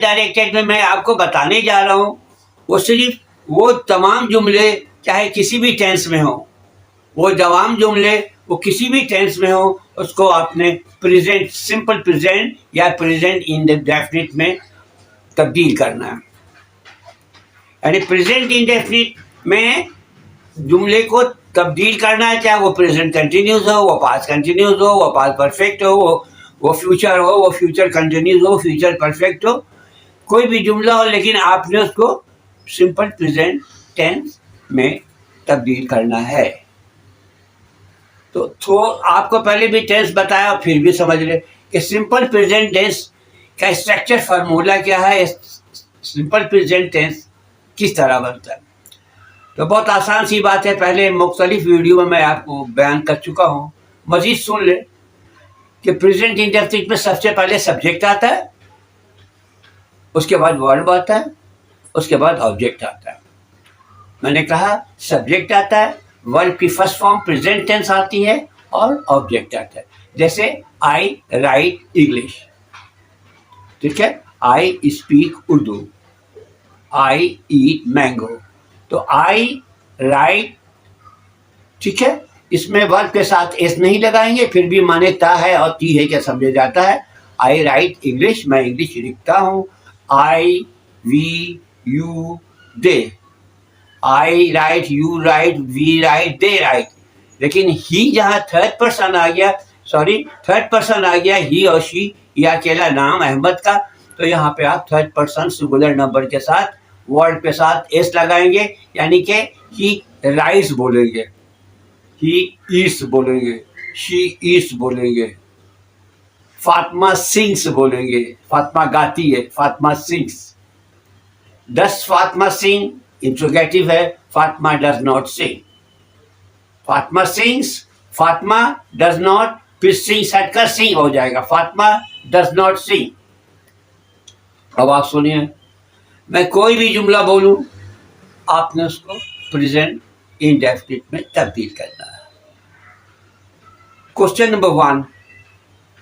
Directed में मैं आपको बताने जा रहा हूँ वो सिर्फ वो तमाम जुमले चाहे किसी भी टेंस में हो, वो तमाम जुमले वो किसी भी टेंस में हो, उसको आपने प्रेजेंट, सिंपल प्रेजेंट या प्रेजेंट इंडेफिनिट में तब्दील करना है। यानी प्रेजेंट इंडेफिनिट में जुमले को तब्दील करना है, चाहे वो प्रेजेंट कंटिन्यूस हो, वो पास्ट कंटिन्यूस हो, वो पास्ट परफेक्ट हो, वो फ्यूचर हो, वो फ्यूचर कंटिन्यूस हो, फ्यूचर परफेक्ट हो, कोई भी जुमला हो, लेकिन आपने उसको सिंपल प्रेजेंट टेंस में तब्दील करना है। तो आपको पहले भी टेंस बताया, फिर भी समझ ले कि सिंपल प्रेजेंट टेंस का स्ट्रक्चर फार्मूला क्या है, सिंपल प्रेजेंट टेंस किस तरह बनता है। तो बहुत आसान सी बात है, पहले मुख्तलिफ वीडियो में मैं आपको बयान कर चुका हूँ, मजीद सुन ले कि प्रेजेंट इंडेफिनिट में सबसे पहले सब्जेक्ट आता है, उसके बाद वर्ब आता है, उसके बाद ऑब्जेक्ट आता है। मैंने कहा सब्जेक्ट आता है, वर्ब की फर्स्ट फॉर्म प्रेजेंट टेंस आती है और ऑब्जेक्ट आता है। जैसे आई राइट इंग्लिश, ठीक है, I speak Urdu, I eat mango. तो आई राइट, ठीक है, इसमें वर्ब के साथ एस नहीं लगाएंगे, फिर भी माने ता है और ती है क्या समझा जाता है। आई राइट इंग्लिश, मैं इंग्लिश लिखता हूँ। I we you they, I write you write we write they write. लेकिन ही जहाँ थर्ड पर्सन आ गया, थर्ड पर्सन आ गया, ही और शी, या अकेला नाम अहमद का, तो यहाँ पे आप थर्ड पर्सन सिंगुलर नंबर के साथ वर्ड के साथ एस लगाएंगे, यानी कि ही राइट्स बोलेंगे, ही ईट्स बोलेंगे, शी ईट्स बोलेंगे, फातिमा सिंग्स बोलेंगे, फातिमा गाती है, Fatima sings. Does Fatima sing, interrogative है, Fatima does not sing. Fatima sings, Fatima does not, फिर सिंग्स हटकर सिंग हो जाएगा, फातिमा डज नॉट सिंग। अब आप सुनिए, मैं कोई भी जुमला बोलूं, आपने उसको प्रेजेंट इंडेफिनिट में तब्दील करना है। क्वेश्चन नंबर 1,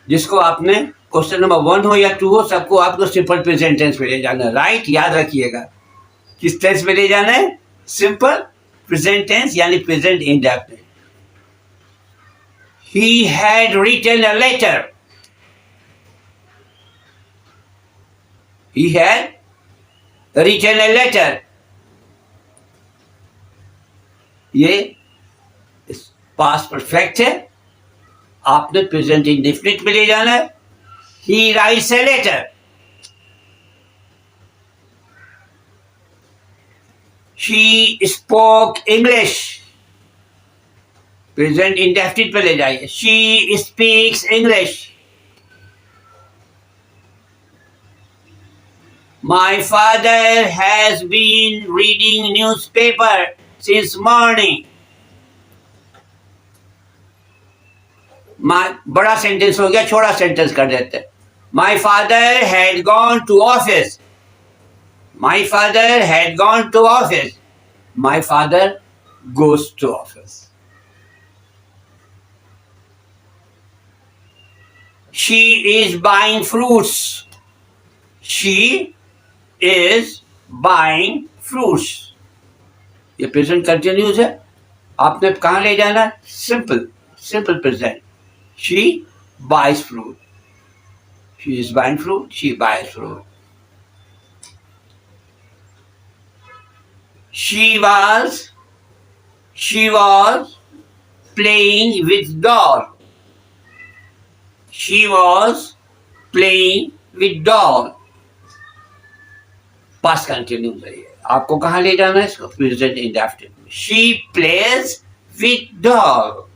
जिसको आपने क्वेश्चन नंबर 1 हो या 2 हो, सबको आपको सिंपल प्रेजेंट टेंस में ले जाना है। राइट, याद रखिएगा, किस टेंस में ले जाना है? सिंपल प्रेजेंट टेंस यानी present indefinite. He had written a letter. He had written a letter. ये पास्ट परफेक्ट है, आपने प्रेजेंट इंडेफिनिट में ले जाना है। He writes a letter. She spoke English. Present indefinite पे ले जाइए। She speaks English. My father has been reading newspaper since morning. बड़ा सेंटेंस हो गया, छोटा सेंटेंस कर देते हैं। My father had gone to office. My father had gone to office. My father goes to office. She is buying fruits. She is buying fruits. ये present continuous है, आपने कहाँ ले जाना है? Simple present. She buys fruit. She is buying fruit. She buys fruit. She was playing with doll. She was playing with doll. Past continuous है ये, आपको कहाँ ले जाना है इसको? प्रेजेंट इंडेफिनिट में। She plays with doll.